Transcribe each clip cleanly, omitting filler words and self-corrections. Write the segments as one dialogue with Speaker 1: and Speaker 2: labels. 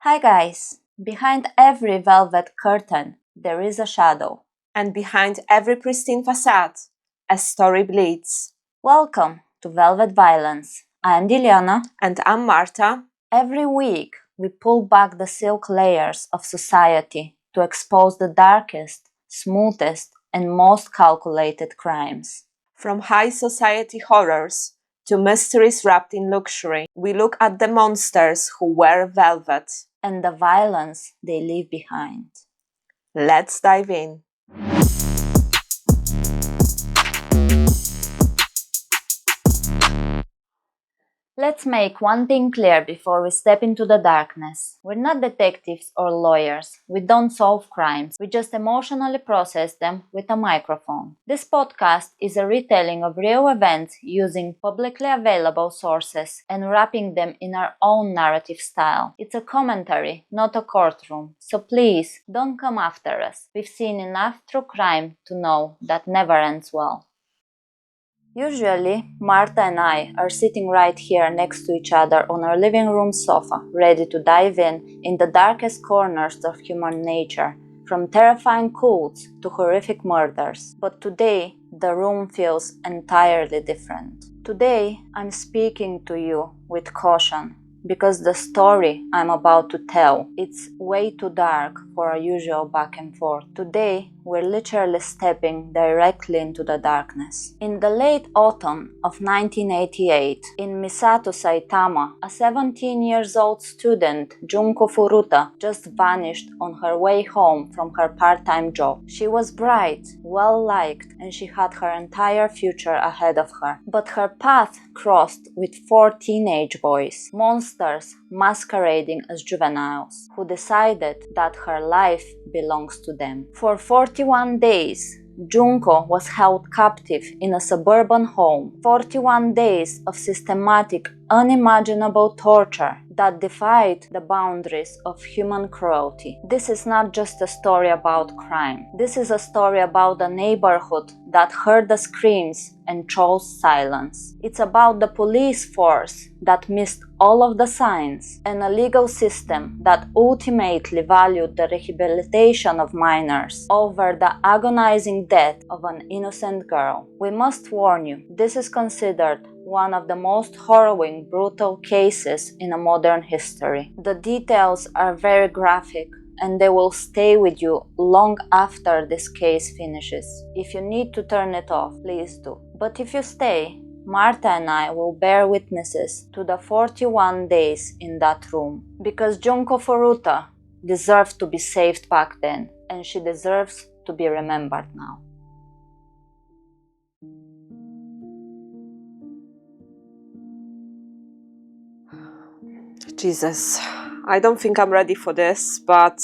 Speaker 1: Hi guys! Behind every velvet curtain, there is a shadow.
Speaker 2: And behind every pristine facade, a story bleeds.
Speaker 1: Welcome to Velvet Violence. I'm Dilyana.
Speaker 2: And I'm Marta.
Speaker 1: Every week, we pull back the silk layers of society to expose the darkest, smoothest, and most calculated crimes.
Speaker 2: From high society horrors to mysteries wrapped in luxury, we look at the monsters who wear velvet.
Speaker 1: And the violence they leave behind.
Speaker 2: Let's dive in.
Speaker 1: Let's make one thing clear before we step into the darkness. We're not detectives or lawyers. We don't solve crimes. We just emotionally process them with a microphone. This podcast is a retelling of real events using publicly available sources and wrapping them in our own narrative style. It's a commentary, not a courtroom. So please, don't come after us. We've seen enough true crime to know that never ends well. Usually, Marta and I are sitting right here next to each other on our living room sofa, ready to dive in the darkest corners of human nature, from terrifying cults to horrific murders. But today, the room feels entirely different. Today, I'm speaking to you with caution, because the story I'm about to tell, it's way too dark for our usual back and forth. Today, we're literally stepping directly into the darkness. In the late autumn of 1988, in Misato, Saitama, a 17-year-old student, Junko Furuta, just vanished on her way home from her part-time job. She was bright, well-liked, and she had her entire future ahead of her. But her path crossed with 4 teenage boys, monsters masquerading as juveniles, who decided that her life belongs to them. For 41 days, Junko was held captive in a suburban home. 41 days of systematic, unimaginable torture that defied the boundaries of human cruelty. This is not just a story about crime. This is a story about a neighborhood that heard the screams and chose silence. It's about the police force that missed all of the signs and a legal system that ultimately valued the rehabilitation of minors over the agonizing death of an innocent girl. We must warn you, this is considered one of the most harrowing, brutal cases in a modern history. The details are very graphic and they will stay with you long after this case finishes. If you need to turn it off, please do. But if you stay, Marta and I will bear witnesses to the 41 days in that room. Because Junko Furuta deserved to be saved back then, and she deserves to be remembered now.
Speaker 2: Jesus, I don't think I'm ready for this, but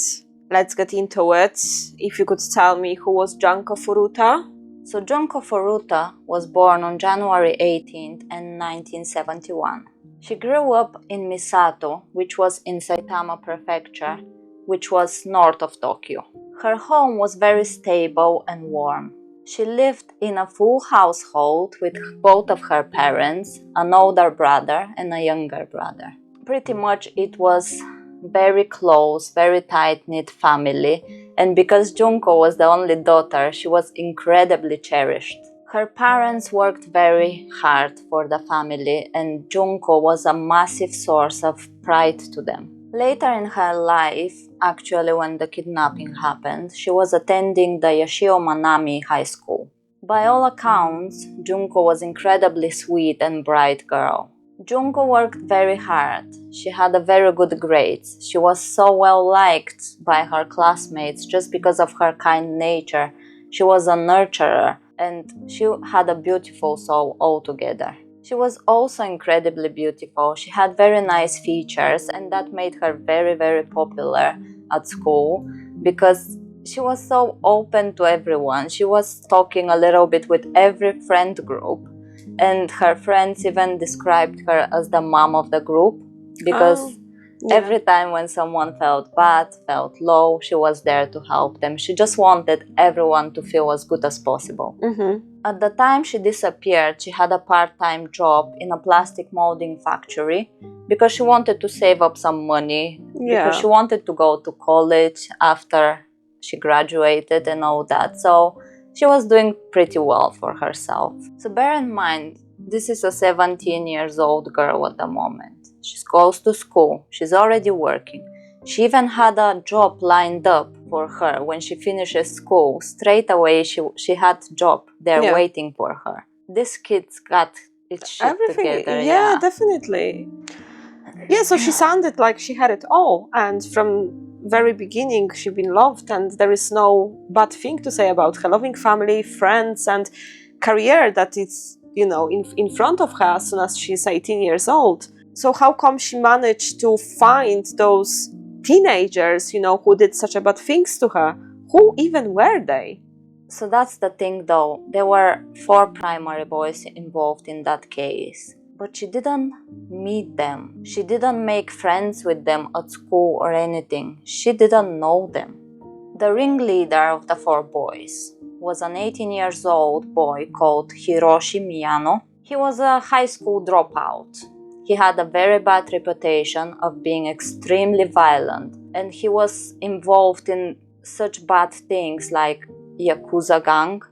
Speaker 2: let's get into it. If you could tell me who was Junko Furuta?
Speaker 1: So Junko Furuta was born on January 18th in 1971. She grew up in Misato, which was in Saitama Prefecture, which was north of Tokyo. Her home was very stable and warm. She lived in a full household with both of her parents, an older brother and a younger brother. Pretty much it was very close, very tight-knit family, and because Junko was the only daughter, she was incredibly cherished. Her parents worked very hard for the family, and Junko was a massive source of pride to them. Later in her life, actually when the kidnapping happened, she was attending the Yashio Manami High School. By all accounts, Junko was incredibly sweet and bright girl. Junko worked very hard. She had a very good grades. She was so well liked by her classmates just because of her kind nature. She was a nurturer and she had a beautiful soul altogether. She was also incredibly beautiful. She had very nice features and that made her very, very popular at school because she was so open to everyone. She was talking a little bit with every friend group. And her friends even described her as the mom of the group because
Speaker 2: Yeah.
Speaker 1: Every time when someone felt bad, felt low, she was there to help them. She just wanted everyone to feel as good as possible. At the time she disappeared, she had a part-time job in a plastic molding factory because she wanted to save up some money, because she wanted to go to college after she graduated and all that. So she was doing pretty well for herself. So bear in mind, this is a 17 years old girl at the moment. She goes to school, she's already working. She even had a job lined up for her when she finishes school. Straight away she had a job there waiting for her. This kid's got its shit together.
Speaker 2: Yeah, definitely. Yeah, so she sounded like she had it all, and from very beginning she'd been loved, and there is no bad thing to say about her loving family, friends, and career that is, you know, in front of her as soon as she's 18 years old. So how come she managed to find those teenagers, you know, who did such a bad things to her? Who even were they?
Speaker 1: So that's the thing though, there were 4 primary boys involved in that case. But she didn't meet them. She didn't make friends with them at school or anything. She didn't know them. The ringleader of the 4 boys was an 18 years old boy called Hiroshi Miyano. He was a high school dropout. He had a very bad reputation of being extremely violent, and he was involved in such bad things like Yakuza gang,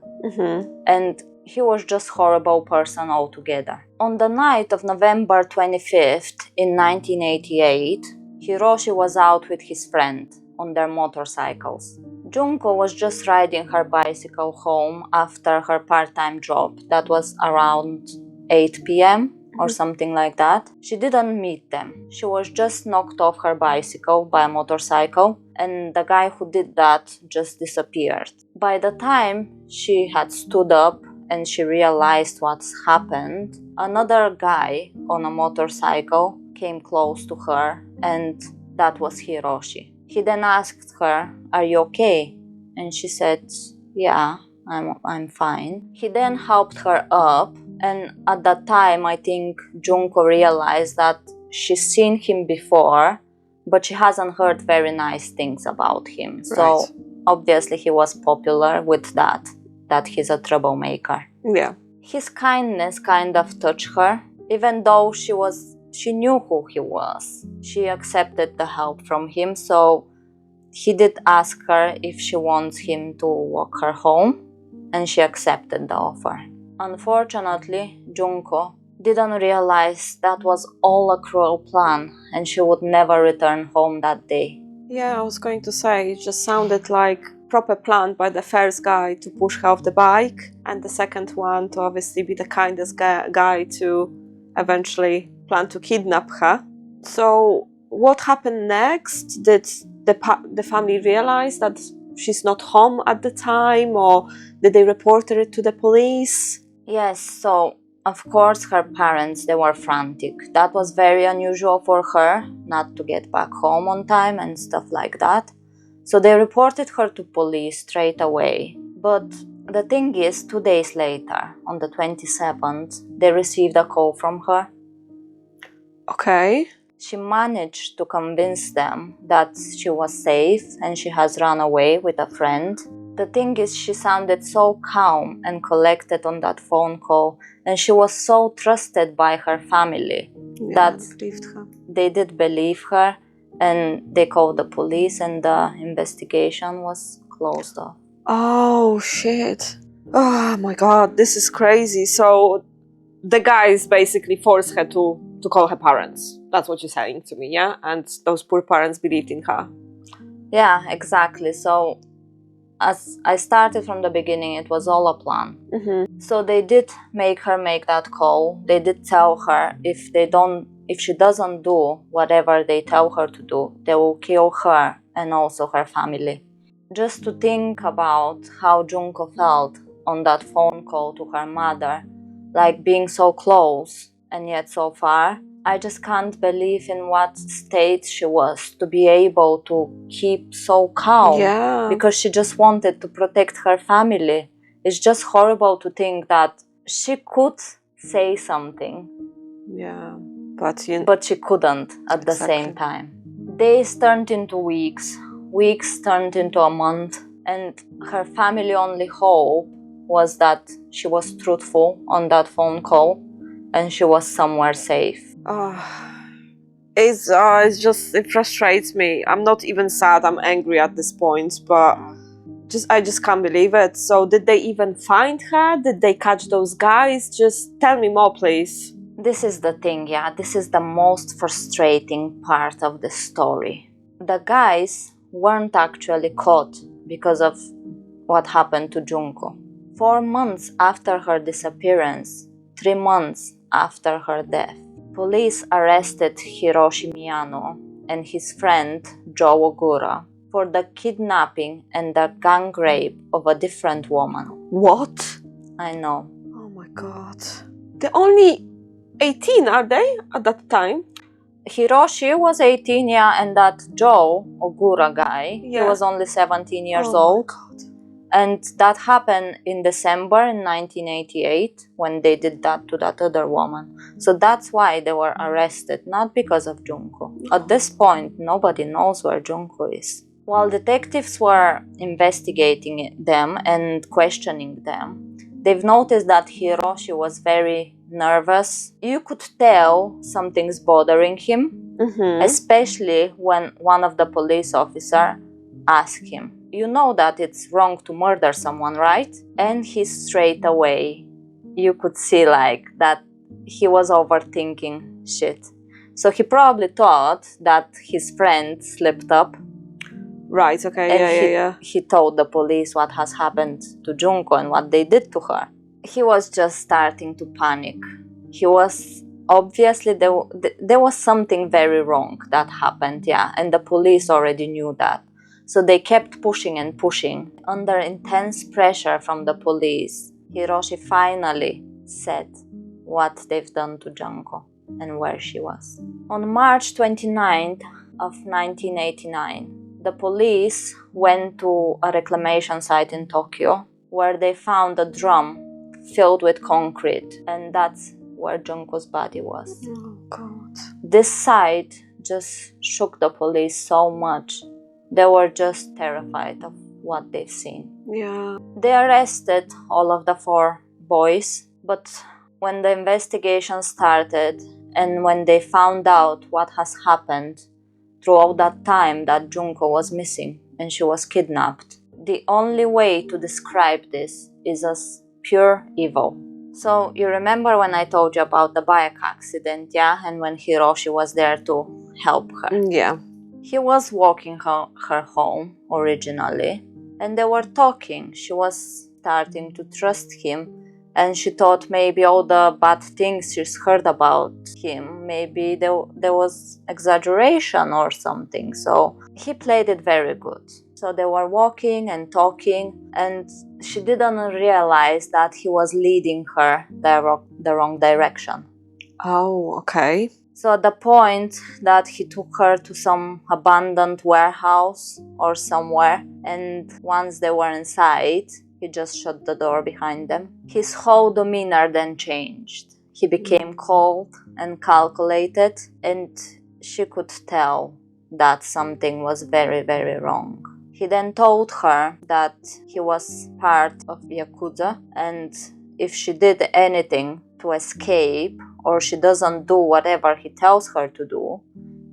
Speaker 1: and he was just a horrible person altogether. On the night of November 25th in 1988, Hiroshi was out with his friend on their motorcycles. Junko was just riding her bicycle home after her part-time job. That was around 8 p.m. or something like that. She didn't meet them. She was just knocked off her bicycle by a motorcycle, and the guy who did that just disappeared. By the time she had stood up and she realized what's happened, another guy on a motorcycle came close to her, and that was Hiroshi. He then asked her, "Are you okay?" And she said, "Yeah, I'm fine." He then helped her up, and at that time I think Junko realized that she's seen him before, but she hasn't heard very nice things about him. So obviously he was popular with that he's a troublemaker.
Speaker 2: Yeah.
Speaker 1: His kindness kind of touched her, even though she knew who he was. She accepted the help from him, so he did ask her if she wants him to walk her home, and she accepted the offer. Unfortunately, Junko didn't realize that was all a cruel plan, and she would never return home that day.
Speaker 2: Yeah, I was going to say, it just sounded like proper plan by the first guy to push her off the bike, and the second one to obviously be the kindest guy to eventually plan to kidnap her. So what happened next? Did the family realize that she's not home at the time, or did they report it to the police?
Speaker 1: Yes, so of course her parents, they were frantic. That was very unusual for her, not to get back home on time and stuff like that. So they reported her to police straight away. But the thing is, 2 days later, on the 27th, they received a call from her.
Speaker 2: Okay.
Speaker 1: She managed to convince them that she was safe and she has run away with a friend. The thing is, she sounded so calm and collected on that phone call, and she was so trusted by her family that they did believe her, and they called the police, and the investigation was closed off.
Speaker 2: Oh shit. Oh my god, this is crazy. So the guys basically forced her to call her parents. That's what you're saying to me, yeah? And those poor parents believed in her.
Speaker 1: Yeah, exactly. So as I started from the beginning, it was all a plan. So they did make her make that call. They did tell her if she doesn't do whatever they tell her to do, they will kill her and also her family. Just to think about how Junko felt on that phone call to her mother, like being so close and yet so far, I just can't believe in what state she was to be able to keep so calm.
Speaker 2: Yeah.
Speaker 1: Because she just wanted to protect her family. It's just horrible to think that she could say something.
Speaker 2: Yeah. But
Speaker 1: she couldn't at the same time. Days turned into weeks, weeks turned into a month, and her family only hope was that she was truthful on that phone call and she was somewhere safe.
Speaker 2: It frustrates me. I'm not even sad, I'm angry at this point, but I just can't believe it. So did they even find her? Did they catch those guys? Just tell me more, please.
Speaker 1: This is the thing, yeah, this is the most frustrating part of the story. The guys weren't actually caught because of what happened to Junko. 4 months after her disappearance, 3 months after her death, police arrested Hiroshi Miyano and his friend Joe Ogura for the kidnapping and the gang rape of a different woman.
Speaker 2: What?
Speaker 1: I know.
Speaker 2: Oh my god. They're only 18, are they, at that time?
Speaker 1: Hiroshi was 18, yeah, and that Joe Ogura guy, he was only 17 years old.
Speaker 2: My god.
Speaker 1: And that happened in December in 1988 when they did that to that other woman. So that's why they were arrested, not because of Junko. At this point, nobody knows where Junko is. While detectives were investigating them and questioning them, they've noticed that Hiroshi was very nervous. You could tell something's bothering him, especially when one of the police officers asked him, "You know that it's wrong to murder someone, right?" And he straight away, you could see like that he was overthinking shit. So he probably thought that his friend slipped up.
Speaker 2: Right, okay,
Speaker 1: And he told the police what has happened to Junko and what they did to her. He was just starting to panic. He was obviously, there was something very wrong that happened, yeah, and the police already knew that. So they kept pushing and pushing. Under intense pressure from the police, Hiroshi finally said what they've done to Junko and where she was. On March 29th of 1989, the police went to a reclamation site in Tokyo where they found a drum filled with concrete, and that's where Junko's body was.
Speaker 2: Oh god.
Speaker 1: This site just shook the police so much. They were just terrified of what they've seen.
Speaker 2: Yeah.
Speaker 1: They arrested all of the 4 boys, but when the investigation started and when they found out what has happened throughout that time that Junko was missing and she was kidnapped, the only way to describe this is as pure evil. So you remember when I told you about the bike accident, yeah? And when Hiroshi was there to help her.
Speaker 2: Yeah.
Speaker 1: He was walking her home originally, and they were talking. She was starting to trust him, and she thought maybe all the bad things she's heard about him, maybe there was exaggeration or something. So he played it very good. So they were walking and talking, and she didn't realize that he was leading her the wrong direction.
Speaker 2: Oh, okay.
Speaker 1: So at the point that he took her to some abandoned warehouse or somewhere, and once they were inside, he just shut the door behind them. His whole demeanor then changed. He became cold and calculated, and she could tell that something was very, very wrong. He then told her that he was part of Yakuza, and if she did anything to escape, or she doesn't do whatever he tells her to do,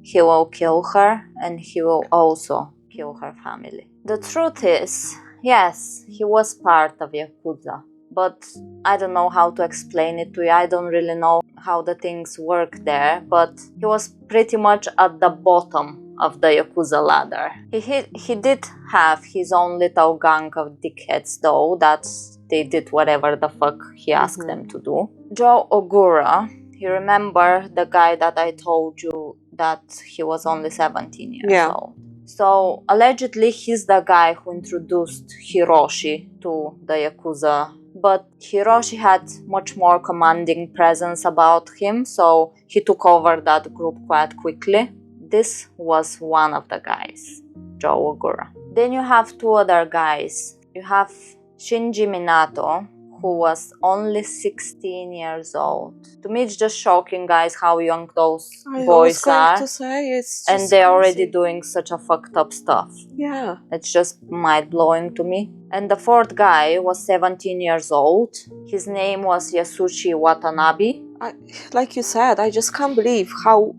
Speaker 1: he will kill her and he will also kill her family. The truth is, yes, he was part of Yakuza, but I don't know how to explain it to you. I don't really know how the things work there, but he was pretty much at the bottom of the Yakuza ladder. He did have his own little gang of dickheads though, that they did whatever the fuck he asked them to do. Joe Ogura, you remember the guy that I told you that he was only 17 years old? So allegedly he's the guy who introduced Hiroshi to the Yakuza, but Hiroshi had much more commanding presence about him, so he took over that group quite quickly. This was one of the guys, Joe Ogura. Then you have 2 other guys. You have Shinji Minato, who was only 16 years old. To me, it's just shocking, guys, how young those
Speaker 2: I was
Speaker 1: boys
Speaker 2: going
Speaker 1: are.
Speaker 2: to say, it's just
Speaker 1: And they're already
Speaker 2: crazy.
Speaker 1: doing such a fucked up stuff.
Speaker 2: Yeah.
Speaker 1: It's just mind-blowing to me. And the fourth guy was 17 years old. His name was Yasushi Watanabe.
Speaker 2: Like you said, I just can't believe how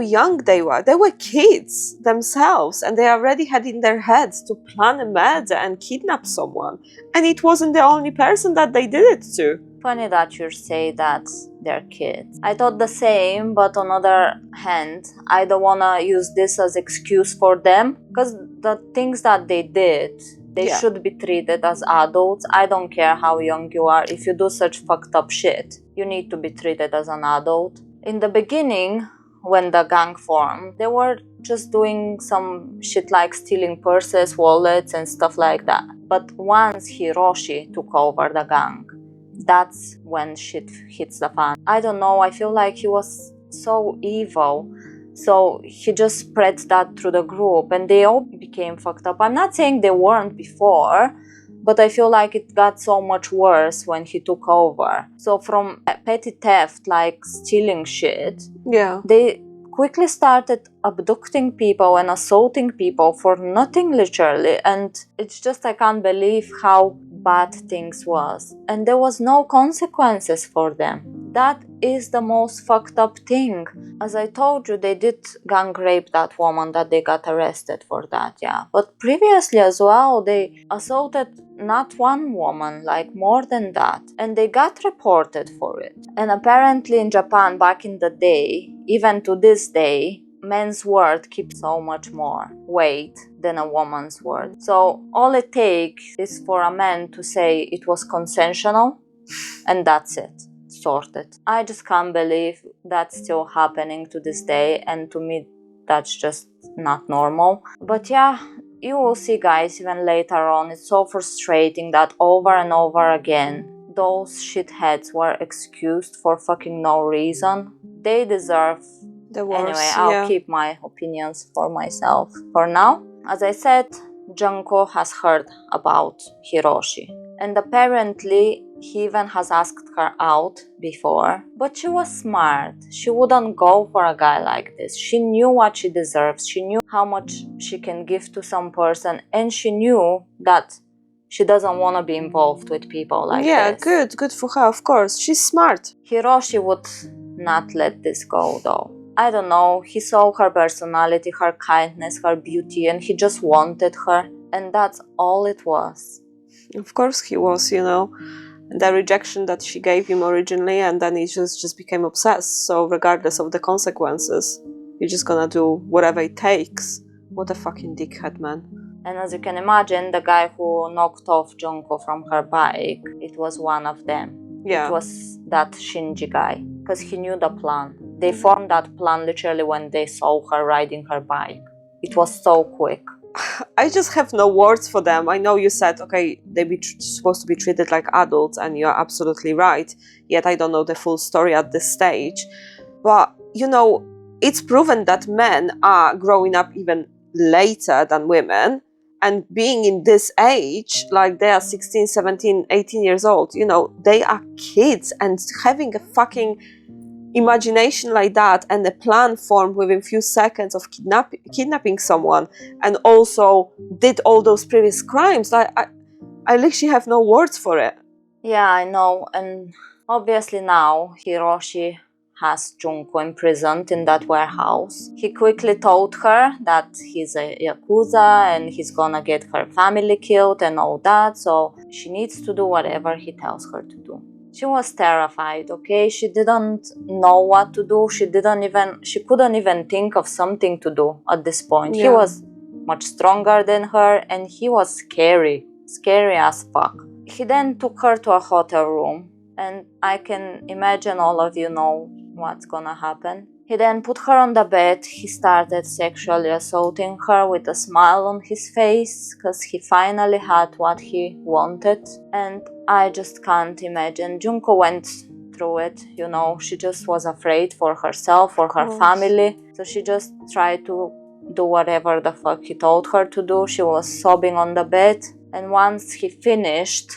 Speaker 2: young they were. They were kids themselves, and they already had in their heads to plan a murder and kidnap someone. And it wasn't the only person that they did it to.
Speaker 1: Funny that you say that they're kids. I thought the same, but on the other hand, I don't wanna use this as excuse for them, because the things that they did, they should be treated as adults. I don't care how young you are. If you do such fucked up shit, you need to be treated as an adult. In the beginning, when the gang formed, they were just doing some shit like stealing purses, wallets, and stuff like that. But once Hiroshi took over the gang, that's when shit hits the fan. I don't know, I feel like he was so evil. So he just spread that through the group and they all became fucked up. I'm not saying they weren't before, but I feel like it got so much worse when he took over. So from petty theft, like stealing shit, they quickly started abducting people and assaulting people for nothing, literally. And it's just, I can't believe how bad things was. And there was no consequences for them. That is the most fucked up thing. As I told you, they did gang rape that woman that they got arrested for that, yeah. But previously as well, they assaulted not one woman, like more than that. And they got reported for it. And apparently in Japan back in the day, even to this day, men's word keeps so much more weight than a woman's word. So all it takes is for a man to say it was consensual, and that's it. Sorted. I just can't believe that's still happening to this day, and to me that's just not normal. But yeah, you will see, guys, even later on, it's so frustrating that over and over again those shitheads were excused for fucking no reason. They deserve
Speaker 2: the worst.
Speaker 1: Anyway, I'll keep my opinions for myself for now. As I said, Junko has heard about Hiroshi, and apparently he even has asked her out before, but she was smart. She wouldn't go for a guy like this. She knew what she deserves. She knew how much she can give to some person, and she knew that she doesn't want to be involved with people like this.
Speaker 2: Yeah, good for her, of course. She's smart.
Speaker 1: Hiroshi would not let this go, though. I don't know, he saw her personality, her kindness, her beauty, and he just wanted her, and that's all it was.
Speaker 2: Of course he was, the rejection that she gave him originally, and then he just became obsessed. So regardless of the consequences, you're just gonna do whatever it takes. What a fucking dickhead, man.
Speaker 1: And as you can imagine, the guy who knocked off Junko from her bike, it was one of them.
Speaker 2: Yeah.
Speaker 1: It was that Shinji guy, because he knew the plan. They formed that plan literally when they saw her riding her bike. It was so quick.
Speaker 2: I just have no words for them. I know you said, okay, they're supposed to be treated like adults, and you're absolutely right. Yet I don't know the full story at this stage. But, it's proven that men are growing up even later than women. And being in this age, like they are 16, 17, 18 years old, they are kids, and having a fucking imagination like that and a plan formed within a few seconds of kidnapping someone, and also did all those previous crimes, I literally have no words for it.
Speaker 1: Yeah, I know. And obviously now Hiroshi has Junko imprisoned in that warehouse. He quickly told her that he's a yakuza and he's gonna get her family killed and all that, so she needs to do whatever he tells her to do. She was terrified, okay? She didn't know what to do. She couldn't even think of something to do at this point. Yeah. He was much stronger than her, and he was scary as fuck. He then took her to a hotel room, and I can imagine all of you know what's gonna happen. He then put her on the bed. He started sexually assaulting her with a smile on his face, because he finally had what he wanted. And I just can't imagine. Junko went through it, she just was afraid for herself, for her family. So she just tried to do whatever the fuck he told her to do. She was sobbing on the bed. And once he finished,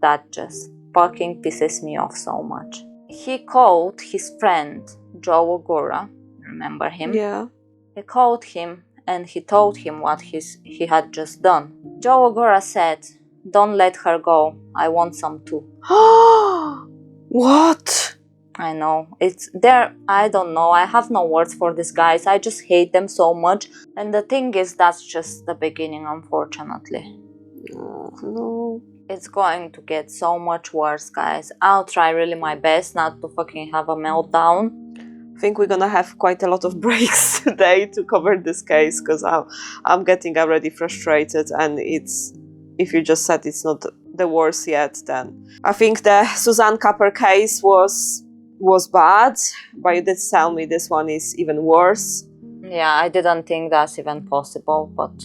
Speaker 1: that just fucking pisses me off so much. He called his friend Joe Ogura, remember him?
Speaker 2: Yeah.
Speaker 1: He called him and he told him what he had just done. Joe Ogura said, "Don't let her go, I want some too."
Speaker 2: What?
Speaker 1: I know, it's there, I don't know, I have no words for these guys, I just hate them so much. And the thing is, that's just the beginning, unfortunately.
Speaker 2: Oh, no.
Speaker 1: It's going to get so much worse, guys. I'll try really my best not to fucking have a meltdown.
Speaker 2: I think we're gonna have quite a lot of breaks today to cover this case, because I'm getting already frustrated, and it's, if you just said it's not the worst yet, then I think the Suzanne Capper case was bad, but you did tell me this one is even worse.
Speaker 1: Yeah, I didn't think that's even possible, but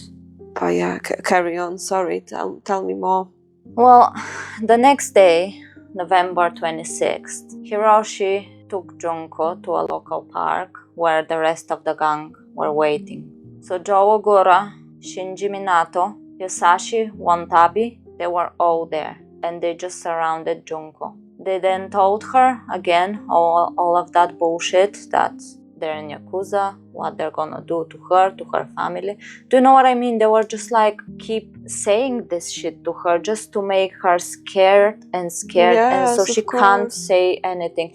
Speaker 2: yeah, carry on. Sorry, tell me more.
Speaker 1: well, the next day, November 26th, Hiroshi took Junko to a local park where the rest of the gang were waiting. So Joe Ogura, Shinji Minato, Yosashi Wantabi, they were all there, and they just surrounded Junko. They then told her again all of that bullshit, that they're in Yakuza, what they're gonna do to her family. Do you know what I mean? They were just like, keep saying this shit to her just to make her scared, and
Speaker 2: Yes,
Speaker 1: so she can't say anything.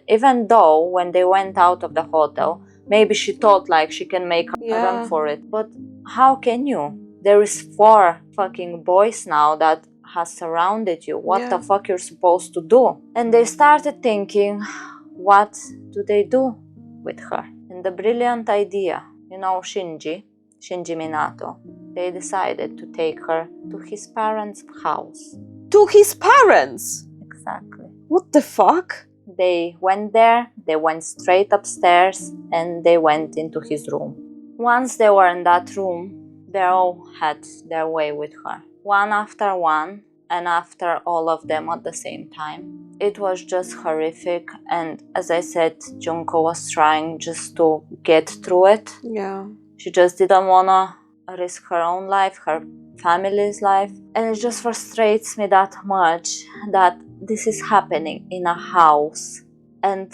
Speaker 1: Even though when they went out of the hotel, maybe she thought like she can make her run for it. But how can you? There is 4 fucking boys now that has surrounded you. What the fuck you're supposed to do? And they started thinking, what do they do with her? And the brilliant idea, you know, Shinji Minato, they decided to take her to his parents' house.
Speaker 2: To his parents?
Speaker 1: Exactly.
Speaker 2: What the fuck?
Speaker 1: They went there, they went straight upstairs, and they went into his room. Once they were in that room, they all had their way with her, one after one, and after all of them at the same time. It was just horrific, and as I said, Junko was trying just to get through it.
Speaker 2: Yeah.
Speaker 1: She just didn't wanna risk her own life, her family's life, and it just frustrates me that much that this is happening in a house, and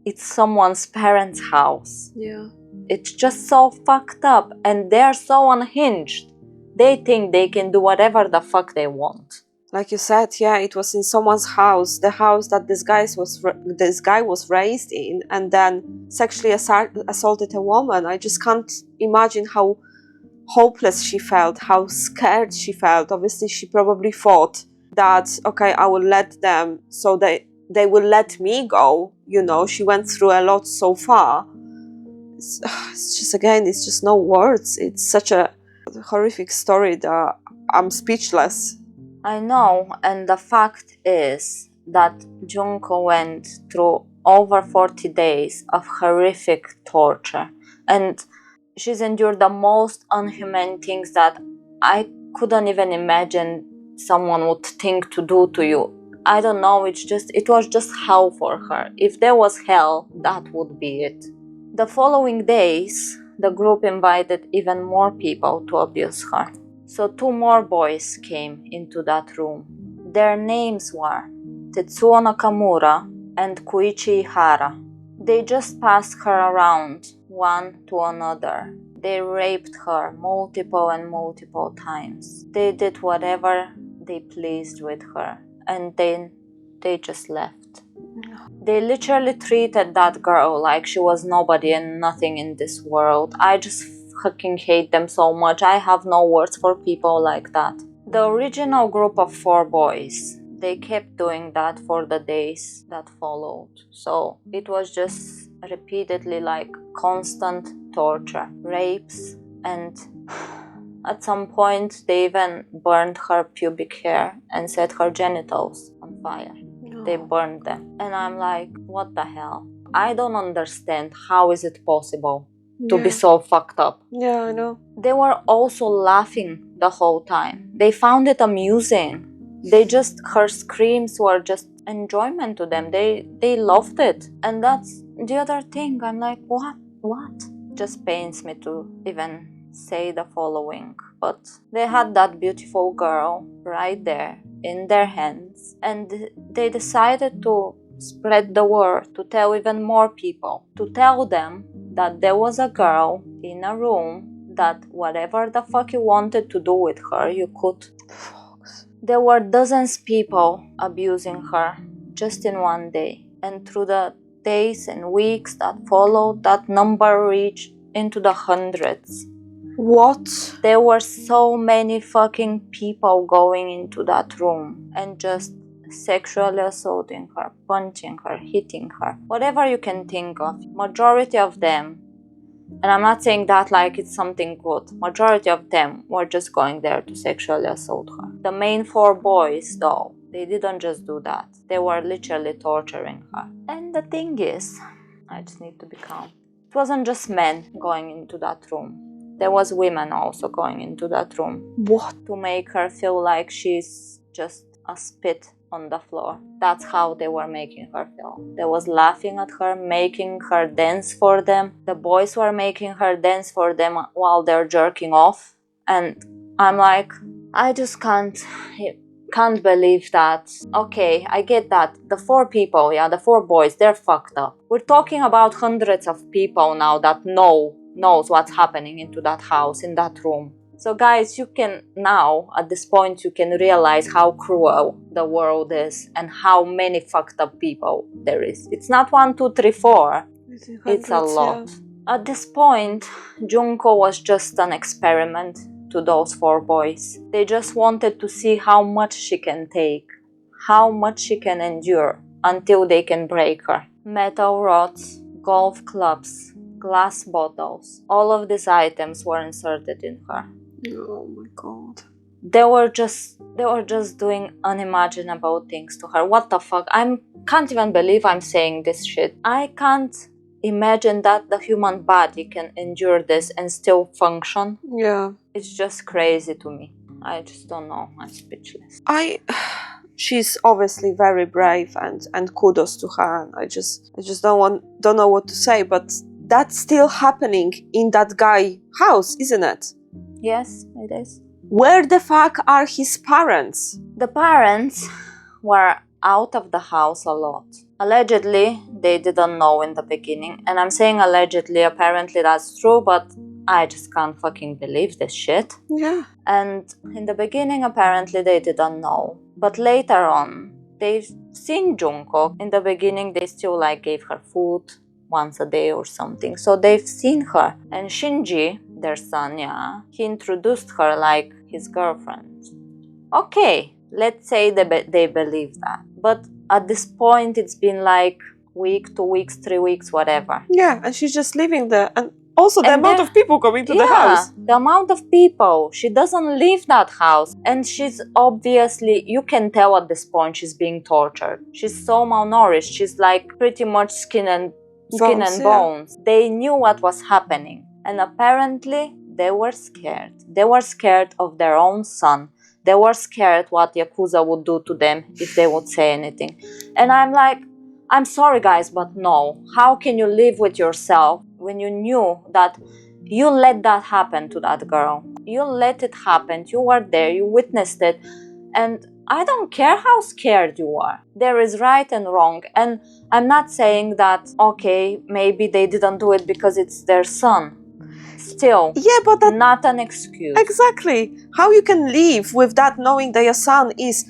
Speaker 1: it's someone's parents' house.
Speaker 2: Yeah.
Speaker 1: It's just so fucked up, and they're so unhinged. They think they can do whatever the fuck they want.
Speaker 2: Like you said, yeah, it was in someone's house, the house that this guy was raised in, and then sexually assaulted a woman. I just can't imagine how hopeless she felt, how scared she felt. Obviously, she probably thought that, okay, I will let them, so they will let me go. You know, she went through a lot so far. It's just, again, it's just no words. It's such a horrific story that I'm speechless.
Speaker 1: I know, and the fact is that Junko went through over 40 days of horrific torture, and she's endured the most unhuman things that I couldn't even imagine someone would think to do to you. I don't know, it was just hell for her. If there was hell, that would be it. The following days, the group invited even more people to abuse her. So 2 more boys came into that room. Their names were Tetsuo Nakamura and Koichi Ihara. They just passed her around one to another. They raped her multiple times. They did whatever they pleased with her, and then they just left. They literally treated that girl like she was nobody and nothing in this world. I just fucking hate them so much. I have no words for people like that. The original group of 4 boys, they kept doing that for the days that followed. So it was just repeatedly like constant torture, rapes, and at some point they even burned her pubic hair and set her genitals on fire. They burned them. And I'm like, what the hell? I don't understand how is it possible to be so fucked up.
Speaker 2: Yeah, I know.
Speaker 1: They were also laughing the whole time. They found it amusing. Her screams were just enjoyment to them. They loved it. And that's the other thing. I'm like, what? Just pains me to even say the following. But they had that beautiful girl right there in their hands, and they decided to spread the word, to tell even more people, to tell them that there was a girl in a room, that whatever the fuck you wanted to do with her, you could. There were dozens of people abusing her just in one day, and through the days and weeks that followed, that number reached into the hundreds.
Speaker 2: What?
Speaker 1: There were so many fucking people going into that room and just sexually assaulting her, punching her, hitting her, whatever you can think of. Majority of them, and I'm not saying that like it's something good, majority of them were just going there to sexually assault her. The main 4 boys, though, they didn't just do that. They were literally torturing her. And the thing is, I just need to be calm. It wasn't just men going into that room. There was women also going into that room.
Speaker 2: What?
Speaker 1: To make her feel like she's just a spit on the floor. That's how they were making her feel. They was laughing at her, making her dance for them. The boys were making her dance for them while they're jerking off. And I'm like, I just can't believe that. Okay, I get that. The 4 people, the 4 boys, they're fucked up. We're talking about hundreds of people now that knows what's happening into that house, in that room. So guys, you can now, at this point, you can realize how cruel the world is and how many fucked up people there is. It's not 1, 2, 3, 4. It's a lot. Yeah. At this point, Junko was just an experiment to those 4 boys. They just wanted to see how much she can take, how much she can endure until they can break her. Metal rods, golf clubs, glass bottles, all of these items were inserted in her.
Speaker 2: Oh my god.
Speaker 1: They were just doing unimaginable things to her. What the fuck? I can't even believe I'm saying this shit. I can't imagine that the human body can endure this and still function.
Speaker 2: Yeah.
Speaker 1: It's just crazy to me. I just don't know. I'm speechless.
Speaker 2: She's obviously very brave, and kudos to her. I just don't know what to say, but that's still happening in that guy house, isn't it?
Speaker 1: Yes, it is.
Speaker 2: Where the fuck are his parents?
Speaker 1: The parents were out of the house a lot. Allegedly, they didn't know in the beginning. And I'm saying allegedly, apparently that's true, but I just can't fucking believe this shit.
Speaker 2: Yeah.
Speaker 1: And in the beginning, apparently they didn't know. But later on, they've seen Junko. In the beginning, they still gave her food once a day or something. So they've seen her. And Shinji, their son, he introduced her like his girlfriend. Okay, let's say they believe that. But at this point, it's been week, 2 weeks, 3 weeks, whatever.
Speaker 2: Yeah, and she's just living there. And also the amount of people coming to the house.
Speaker 1: The amount of people. She doesn't leave that house. And she's obviously, you can tell at this point, she's being tortured. She's so malnourished. She's pretty much skin and bones. They knew what was happening. And apparently, they were scared. They were scared of their own son. They were scared what Yakuza would do to them if they would say anything. And I'm like, I'm sorry guys, but no. How can you live with yourself when you knew that you let that happen to that girl? You let it happen. You were there. You witnessed it. And I don't care how scared you are. There is right and wrong. And I'm not saying that, okay, maybe they didn't do it because it's their son. Still,
Speaker 2: but that's
Speaker 1: not an excuse.
Speaker 2: Exactly. How you can live with that, knowing that your son is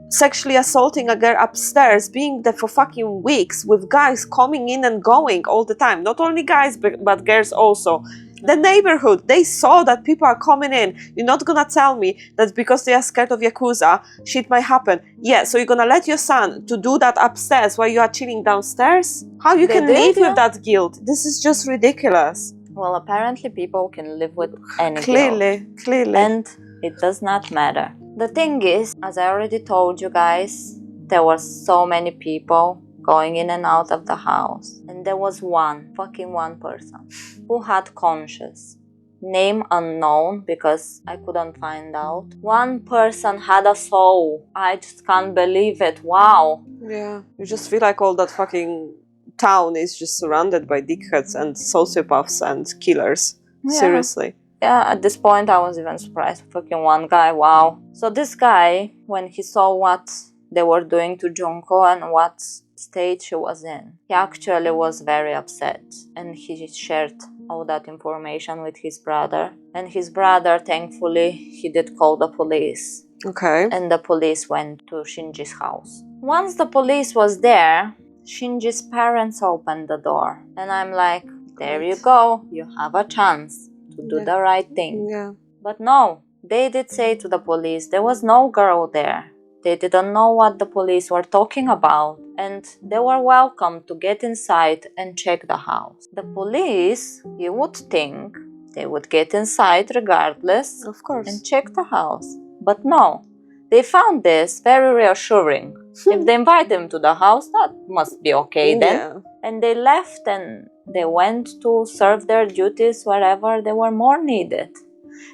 Speaker 2: sexually assaulting a girl upstairs, being there for fucking weeks, with guys coming in and going all the time. Not only guys, but girls also. The neighborhood, they saw that people are coming in. You're not gonna tell me that because they are scared of Yakuza, shit might happen. Yeah, so you're gonna let your son to do that upstairs while you are chilling downstairs? How you can live with that guilt? This is just ridiculous.
Speaker 1: Well, apparently people can live with any guilt.
Speaker 2: Clearly.
Speaker 1: And it does not matter. The thing is, as I already told you guys, there were so many people going in and out of the house. And there was one person who had conscience. Name unknown, because I couldn't find out. One person had a soul. I just can't believe it. Wow.
Speaker 2: Yeah, you just feel like all that fucking town is just surrounded by dickheads and sociopaths and killers. Yeah. Seriously.
Speaker 1: Yeah, at this point I was even surprised. Fucking one guy, wow. So this guy, when he saw what they were doing to Junko and what state she was in, he actually was very upset, and he shared all that information with his brother. And his brother, thankfully, he did call the police.
Speaker 2: Okay.
Speaker 1: And the police went to Shinji's house. Once the police was there, Shinji's parents opened the door. And I'm like, there you go, you have a chance to do the right thing.
Speaker 2: Yeah.
Speaker 1: But no, they did say to the police there was no girl there. They didn't know what the police were talking about, and they were welcome to get inside and check the house. The police, you would think, they would get inside regardless,
Speaker 2: Of course,
Speaker 1: and check the house. But no, they found this very reassuring. If they invite them to the house, that must be okay then.
Speaker 2: Yeah.
Speaker 1: And they left and they went to serve their duties wherever they were more needed.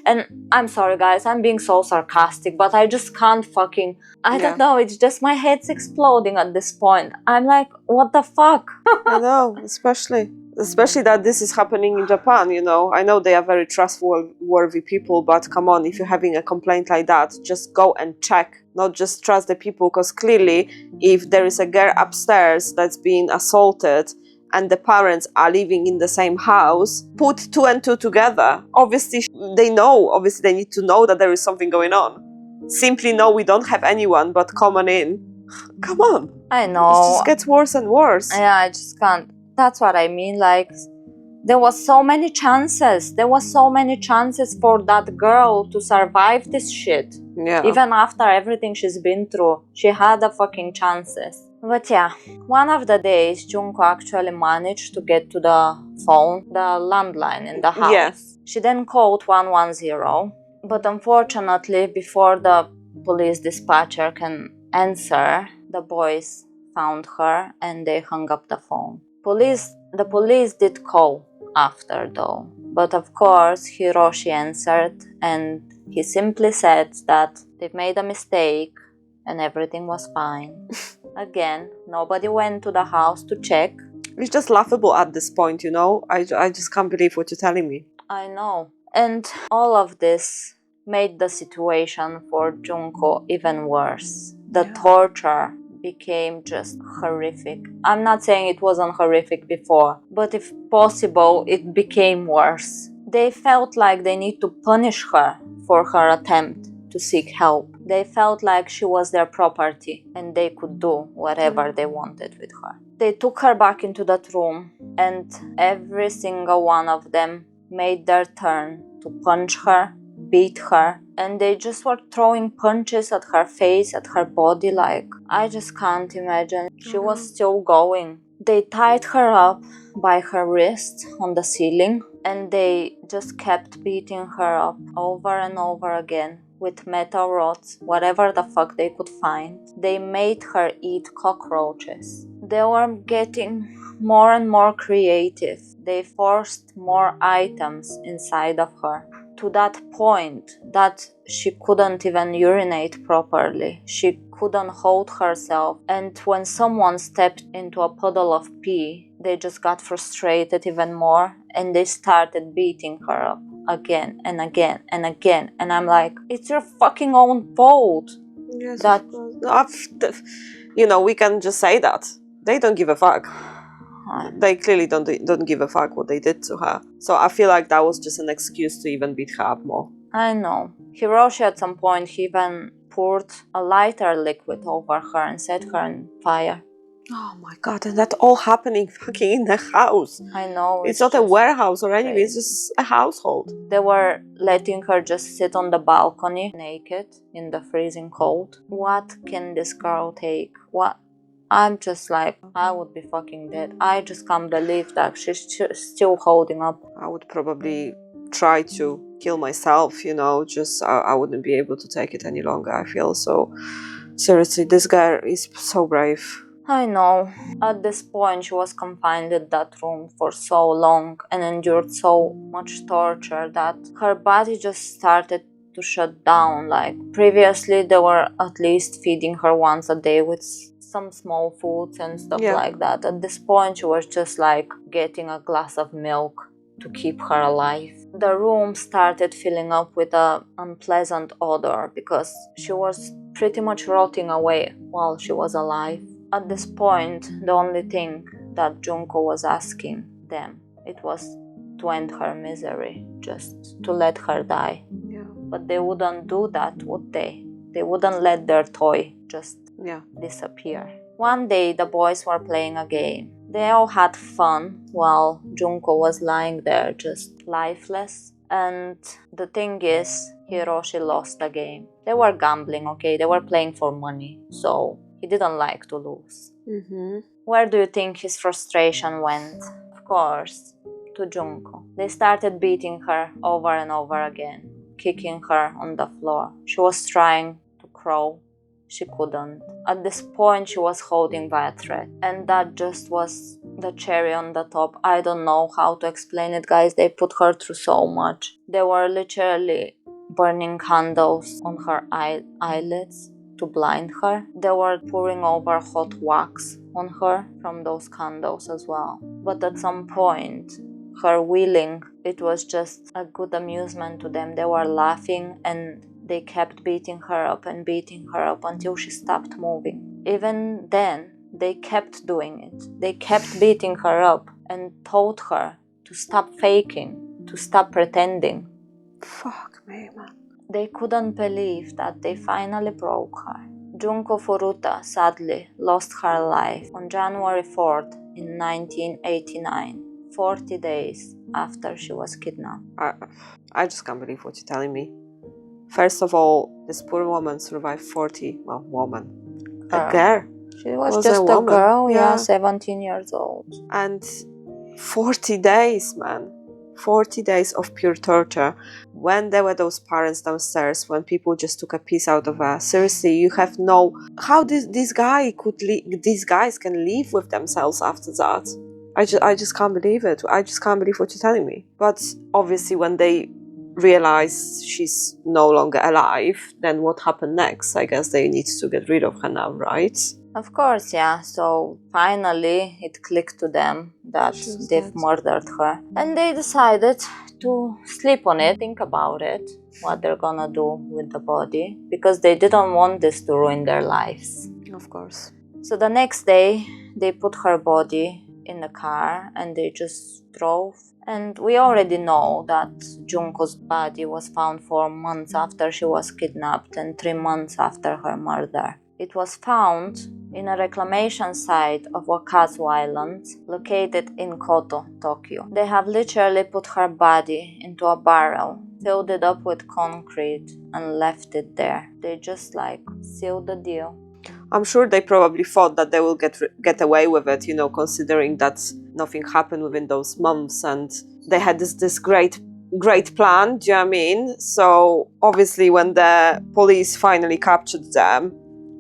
Speaker 1: And I'm sorry guys, I'm being so sarcastic, but I just can't fucking... I don't know, it's just my head's exploding at this point. I'm like, what the fuck?
Speaker 2: I know, especially that this is happening in Japan, you know. I know they are very trustworthy people, but come on, if you're having a complaint like that, just go and check. Not just trust the people, because clearly, if there is a girl upstairs that's being assaulted and the parents are living in the same house, put 2 and 2 together. Obviously, they need to know that there is something going on. Simply no, we don't have anyone, but come on in. Come on.
Speaker 1: I know.
Speaker 2: It just gets worse and worse.
Speaker 1: Yeah, I just can't. That's what I mean. Like, there was so many chances. There was so many chances for that girl to survive this shit.
Speaker 2: Yeah.
Speaker 1: Even after everything she's been through, she had the fucking chances. But yeah, one of the days, Junko actually managed to get to the phone, the landline in the house.
Speaker 2: Yes.
Speaker 1: She then called 110, but unfortunately, before the police dispatcher can answer, the boys found her and they hung up the phone. The police did call after though, but of course Hiroshi answered and he simply said that they've made a mistake and everything was fine. Again, nobody went to the house to check.
Speaker 2: It's just laughable at this point, you know. I just can't believe what you're telling me.
Speaker 1: I know. And all of this made the situation for Junko even worse. The torture became just horrific. I'm not saying it wasn't horrific before, but if possible, it became worse. They felt like they need to punish her for her attempt to seek help. They felt like she was their property and they could do whatever they wanted with her. They took her back into that room and every single one of them made their turn to punch her, beat her, and they just were throwing punches at her face, at her body. Like, I just can't imagine. She was still going. They tied her up by her wrist on the ceiling and they just kept beating her up over and over again with metal rods, whatever the fuck they could find. They made her eat cockroaches. They were getting more and more creative. They forced more items inside of her, to that point that she couldn't even urinate properly. She couldn't hold herself, and when someone stepped into a puddle of pee, they just got frustrated even more and they started beating her up again and again and again. And I'm like, it's your fucking own fault.
Speaker 2: Yes,
Speaker 1: That,
Speaker 2: you know, we can just say that. They don't give a fuck. They clearly don't give a fuck what they did to her. So I feel like that was just an excuse to even beat her up more.
Speaker 1: I know. Hiroshi at some point, he even poured a lighter liquid over her and set her on fire.
Speaker 2: Oh my god, and that all happening fucking in the house.
Speaker 1: I know.
Speaker 2: It's not a warehouse or anything, it's just a household.
Speaker 1: They were letting her just sit on the balcony naked in the freezing cold. What can this girl take? What? I'm just like, I would be fucking dead. I just can't believe that she's still holding up.
Speaker 2: I would probably try to kill myself, you know, just I wouldn't be able to take it any longer, I feel. So seriously, this girl is so brave.
Speaker 1: I know. At this point, she was confined in that room for so long and endured so much torture that her body just started to shut down. Like, previously, they were at least feeding her once a day with some small foods and stuff like that. At this point, she was just like getting a glass of milk to keep her alive. The room started filling up with an unpleasant odor because she was pretty much rotting away while she was alive. At this point, the only thing that Junko was asking them, it was to end her misery, just to let her die.
Speaker 2: Yeah.
Speaker 1: But they wouldn't do that, would they? They wouldn't let their toy just disappear. One day, the boys were playing a game. They all had fun while Junko was lying there just lifeless. And the thing is, Hiroshi lost the game. They were gambling, okay? They were playing for money, so he didn't like to lose. Where do you think his frustration went? Of course, to Junko. They started beating her over and over again, kicking her on the floor. She was trying to crawl. She couldn't. At this point, she was holding by a thread. And that just was the cherry on the top. I don't know how to explain it, guys. They put her through so much. They were literally burning candles on her eyelids to blind her. They were pouring over hot wax on her from those candles as well. But at some point, her wheeling, it was just a good amusement to them. They were laughing and they kept beating her up until she stopped moving. Even then, they kept doing it. They kept beating her up and told her to stop faking, to stop pretending.
Speaker 2: Fuck me, man.
Speaker 1: They couldn't believe that they finally broke her. Junko Furuta sadly lost her life on January 4th in 1989, 40 days after she was kidnapped.
Speaker 2: I just can't believe what you're telling me. First of all, this poor woman survived 40... Well, woman. A girl.
Speaker 1: She was just a girl, 17 years old.
Speaker 2: And 40 days, man. 40 days of pure torture. When there were those parents downstairs, when people just took a piece out of her, seriously, you have no... How these guys can live with themselves after that? I just can't believe it. I just can't believe what you're telling me. But obviously when they realize she's no longer alive, then what happened next? I guess they need to get rid of her now, right?
Speaker 1: Of course, yeah. So finally it clicked to them that they've murdered her. And they decided to sleep on it, think about it, what they're gonna do with the body, because they didn't want this to ruin their lives.
Speaker 2: Of course.
Speaker 1: So the next day, they put her body in the car and they just drove. And we already know that Junko's body was found 4 months after she was kidnapped and 3 months after her murder. It was found in a reclamation site of Wakazu Island, located in Koto, Tokyo. They have literally put her body into a barrel, filled it up with concrete, and left it there. They just sealed the deal.
Speaker 2: I'm sure they probably thought that they will get away with it, considering that nothing happened within those months, and they had this great plan, do you know what I mean? So obviously when the police finally captured them,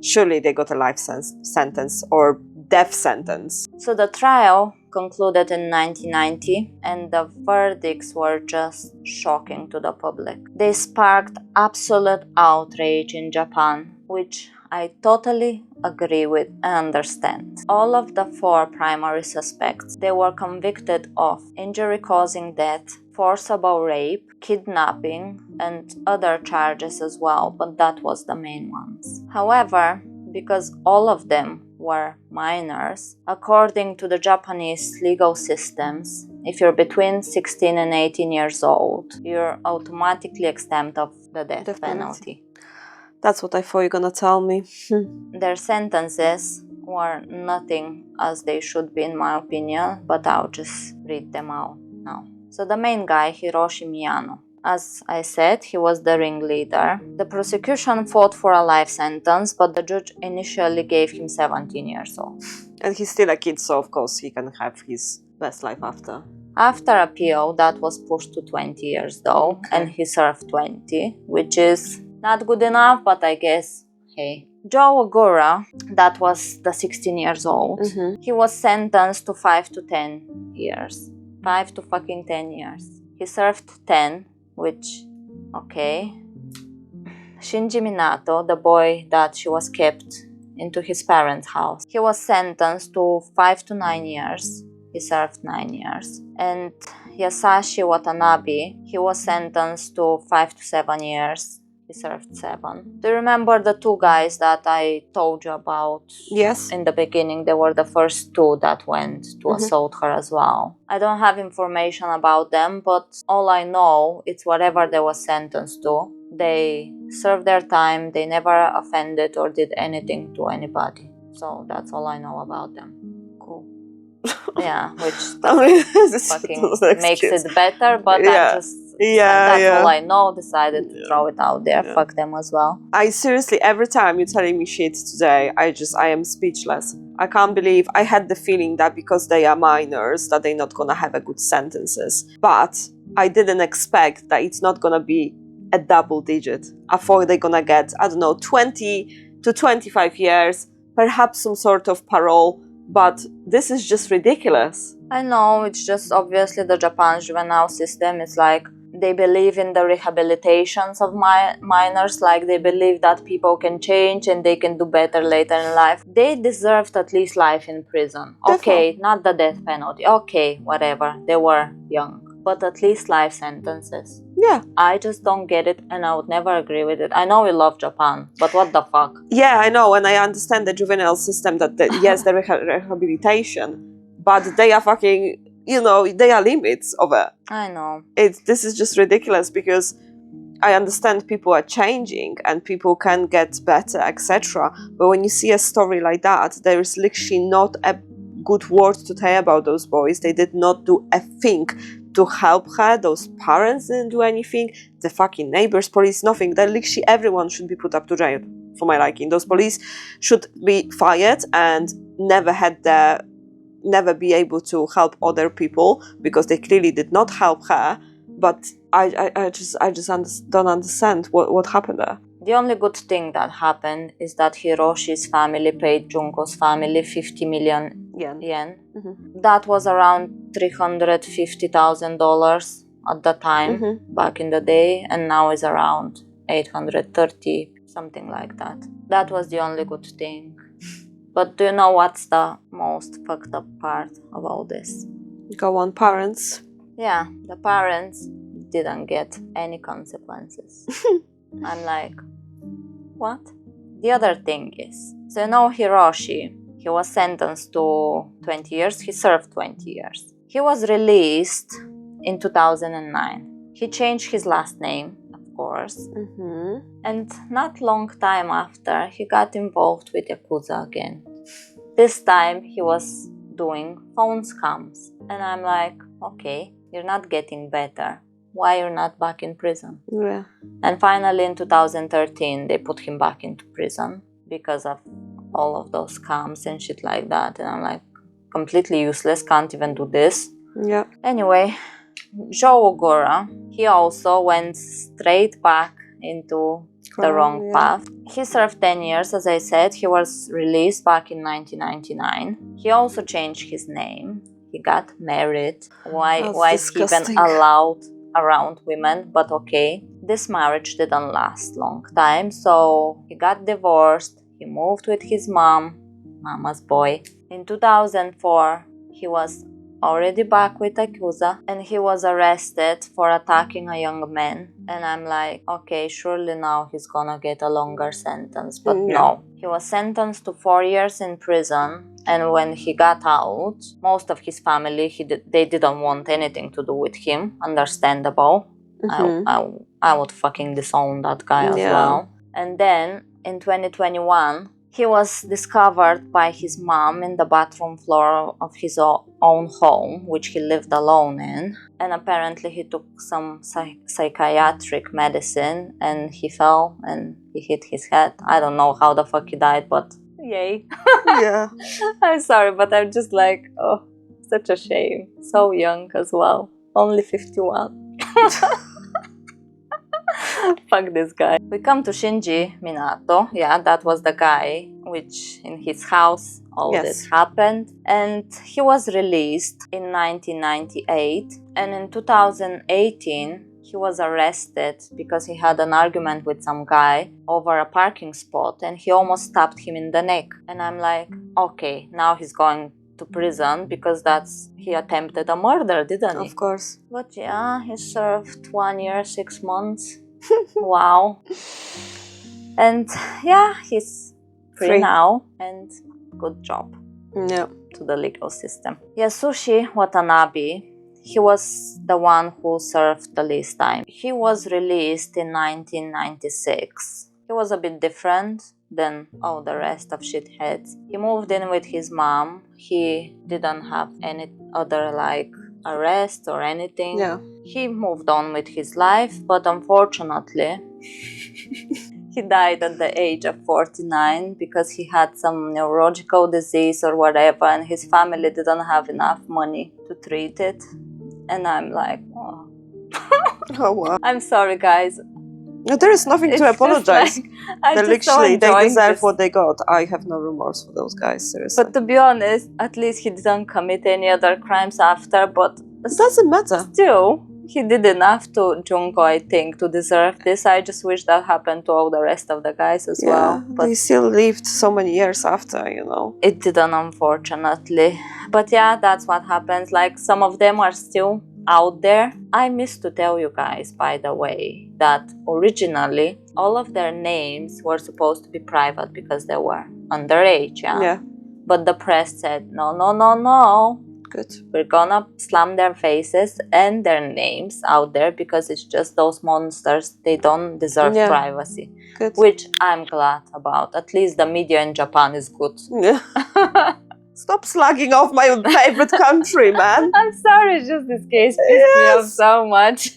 Speaker 2: surely they got a life sentence or death sentence.
Speaker 1: So the trial concluded in 1990 and the verdicts were just shocking to the public. They sparked absolute outrage in Japan, which I totally agree with and understand. All of the 4 primary suspects, they were convicted of injury-causing death, forcible rape, kidnapping, and other charges as well, but that was the main ones. However, because all of them were minors, according to the Japanese legal systems, if you're between 16 and 18 years old, you're automatically exempt of the death penalty.
Speaker 2: That's what I thought you were gonna tell me.
Speaker 1: Their sentences were nothing as they should be in my opinion, but I'll just read them out now. So the main guy, Hiroshi Miyano. As I said, he was the ringleader. The prosecution fought for a life sentence, but the judge initially gave him 17 years old.
Speaker 2: And he's still a kid, so of course he can have his best life after.
Speaker 1: After appeal, that was pushed to 20 years though, and he served 20, which is not good enough, but I guess, hey. Joe Ogura, that was the 16 years old, he was sentenced to 5 to 10 years. 5 to fucking 10 years. He served 10, which, okay. Shinji Minato, the boy that she was kept into his parents' house, he was sentenced to 5 to 9 years. he served 9 years. And Yasashi Watanabe, he was sentenced to 5 to 7 years. He served 7. Do you remember the 2 guys that I told you about?
Speaker 2: Yes.
Speaker 1: In the beginning, they were the first 2 that went to assault her as well. I don't have information about them, but all I know is whatever they were sentenced to, they served their time, they never offended or did anything to anybody. So that's all I know about them.
Speaker 2: Cool.
Speaker 1: Yeah, which
Speaker 2: this
Speaker 1: fucking
Speaker 2: doesn't
Speaker 1: makes
Speaker 2: excuse.
Speaker 1: it better, but
Speaker 2: Yeah. That's
Speaker 1: all I know, decided to throw it out there.
Speaker 2: Yeah.
Speaker 1: Fuck them as well.
Speaker 2: I seriously, every time you're telling me shit today, I am speechless. I can't believe I had the feeling that because they are minors that they're not gonna have a good sentences. But I didn't expect that it's not gonna be a double digit. I thought they're gonna get, I don't know, 20 to 25 years, perhaps some sort of parole, but this is just ridiculous.
Speaker 1: I know, it's just obviously the Japan juvenile system is like, they believe in the rehabilitations of minors, like they believe that people can change and they can do better later in life. They deserved at least life in prison. Okay, not the death penalty. Okay, whatever. They were young. But at least life sentences.
Speaker 2: Yeah.
Speaker 1: I just don't get it, and I would never agree with it. I know we love Japan, but what the fuck?
Speaker 2: Yeah, I know, and I understand the juvenile system that, yes, the rehabilitation, but they are fucking, they are limits of it.
Speaker 1: I know.
Speaker 2: This is just ridiculous because I understand people are changing and people can get better, etc. But when you see a story like that, there is literally not a good word to say about those boys. They did not do a thing to help her. Those parents didn't do anything. The fucking neighbors, police, nothing. That literally everyone should be put up to jail for my liking. Those police should be fired and never be able to help other people because they clearly did not help her. But I just don't understand what happened there.
Speaker 1: The only good thing that happened is that Hiroshi's family paid Junko's family 50 million yen. That was around $350,000 at the time, back in the day, and now is around 830, something like that. That was the only good thing. But do you know what's the most fucked up part of all this?
Speaker 2: Go on, parents.
Speaker 1: Yeah, the parents didn't get any consequences. I'm like, what? The other thing is, so Hiroshi, he was sentenced to 20 years, he served 20 years. He was released in 2009. He changed his last name, of course. And not long time after, he got involved with Yakuza again. This time, he was doing phone scams. And I'm like, okay, you're not getting better. Why you're not back in prison?
Speaker 2: Yeah.
Speaker 1: And finally in 2013 they put him back into prison because of all of those scams and shit like that. And I'm like, completely useless, can't even do this.
Speaker 2: Yeah.
Speaker 1: Anyway, Joe Ogura, he also went straight back into the wrong path. He served 10 years, as I said. He was released back in 1999. He also changed his name. He got married. Why is he even allowed around women? But okay, this marriage didn't last long time, so he got divorced. He moved with his mama's boy. In 2004, he was already back with Yakuza, and he was arrested for attacking a young man. And I'm like, okay, surely now he's gonna get a longer sentence. But no, he was sentenced to 4 years in prison. And when he got out, most of his family, they didn't want anything to do with him. Understandable. I would fucking disown that guy as well. And then in 2021, he was discovered by his mom in the bathroom floor of his own home, which he lived alone in. And apparently he took some psychiatric medicine and he fell and he hit his head. I don't know how the fuck he died, but yay.
Speaker 2: Yeah.
Speaker 1: I'm sorry, but I'm just like, oh, such a shame. So young as well. Only 51. Fuck this guy. We come to Shinji Minato. Yeah, that was the guy which in his house all this happened. And he was released in 1998. And in 2018, he was arrested because he had an argument with some guy over a parking spot and he almost stabbed him in the neck. And I'm like, okay, now he's going to prison because he attempted a murder, didn't he?
Speaker 2: Of course.
Speaker 1: But yeah, he served 1 year, 6 months. Wow. And yeah, he's free now, and good job
Speaker 2: Yeah.
Speaker 1: to the legal system. Yasushi Watanabe, he was the one who served the least time. He was released in 1996. He was a bit different than all the rest of shitheads. He moved in with his mom. He didn't have any other arrest or anything.
Speaker 2: Yeah.
Speaker 1: He moved on with his life, but unfortunately he died at the age of 49 because he had some neurological disease or whatever, and his family didn't have enough money to treat it. And I'm like, oh.
Speaker 2: Oh wow.
Speaker 1: I'm sorry, guys.
Speaker 2: No, there is nothing to apologize. They deserve what they got. I have no remorse for those guys, seriously.
Speaker 1: But to be honest, at least he didn't commit any other crimes after, but
Speaker 2: it doesn't matter.
Speaker 1: Still, he did enough to Junko, I think, to deserve this. I just wish that happened to all the rest of the guys as well.
Speaker 2: But they still lived so many years after,
Speaker 1: It didn't, unfortunately. But yeah, that's what happens. Some of them are still out there. I missed to tell you guys, by the way, that originally all of their names were supposed to be private because they were underage,
Speaker 2: yeah.
Speaker 1: But the press said, no.
Speaker 2: Good.
Speaker 1: We're gonna slam their faces and their names out there because it's just those monsters. They don't deserve privacy.
Speaker 2: Good.
Speaker 1: Which I'm glad about. At least the media in Japan is good.
Speaker 2: Yeah. Stop slugging off my favorite country, man.
Speaker 1: I'm sorry, just this case pissed me off so much.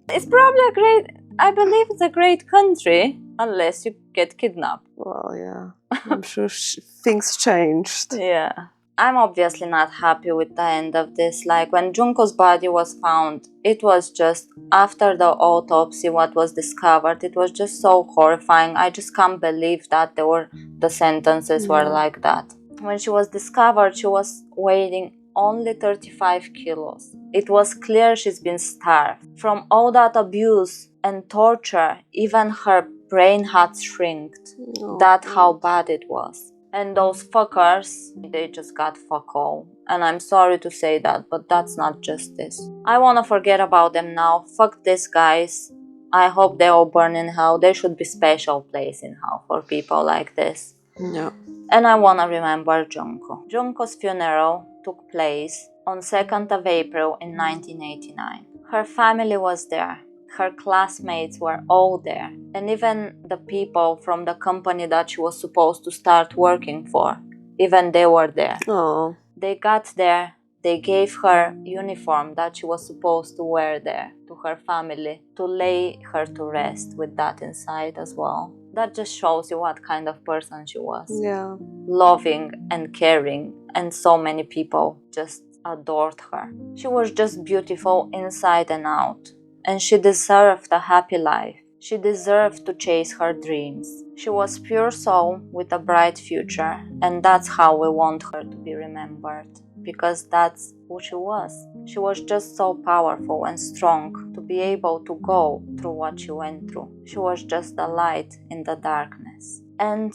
Speaker 1: It's probably I believe it's a great country, unless you get kidnapped.
Speaker 2: Well, yeah. I'm sure things changed.
Speaker 1: Yeah. I'm obviously not happy with the end of this. When Junko's body was found, it was just after the autopsy what was discovered. It was just so horrifying. I just can't believe that the sentences were like that. When she was discovered, she was weighing only 35 kilos. It was clear she's been starved. From all that abuse and torture, even her brain had shrinked. That's how bad it was. And those fuckers, they just got fuck all. And I'm sorry to say that, but that's not justice. I wanna forget about them now. Fuck these guys. I hope they all burn in hell. There should be special place in hell for people like this.
Speaker 2: Yeah.
Speaker 1: And I wanna remember Junko. Junko's funeral took place on 2nd of April in 1989. Her family was there. Her classmates were all there, and even the people from the company that she was supposed to start working for, even they were there.
Speaker 2: Oh.
Speaker 1: They got there, they gave her uniform that she was supposed to wear there to her family to lay her to rest with that inside as well. That just shows you what kind of person she was.
Speaker 2: Yeah.
Speaker 1: Loving and caring, and so many people just adored her. She was just beautiful inside and out. And she deserved a happy life. She deserved to chase her dreams. She was pure soul with a bright future, and that's how we want her to be remembered. Because that's who she was. She was just so powerful and strong to be able to go through what she went through. She was just a light in the darkness. And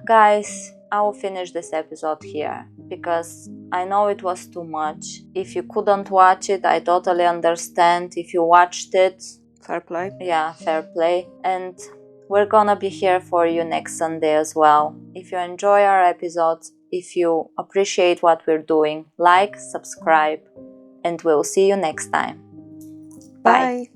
Speaker 1: guys, I will finish this episode here because I know it was too much. If you couldn't watch it, I totally understand. If you watched it,
Speaker 2: fair play.
Speaker 1: Yeah, fair play. And we're gonna be here for you next Sunday as well. If you enjoy our episodes, if you appreciate what we're doing, like, subscribe, and we'll see you next time. Bye.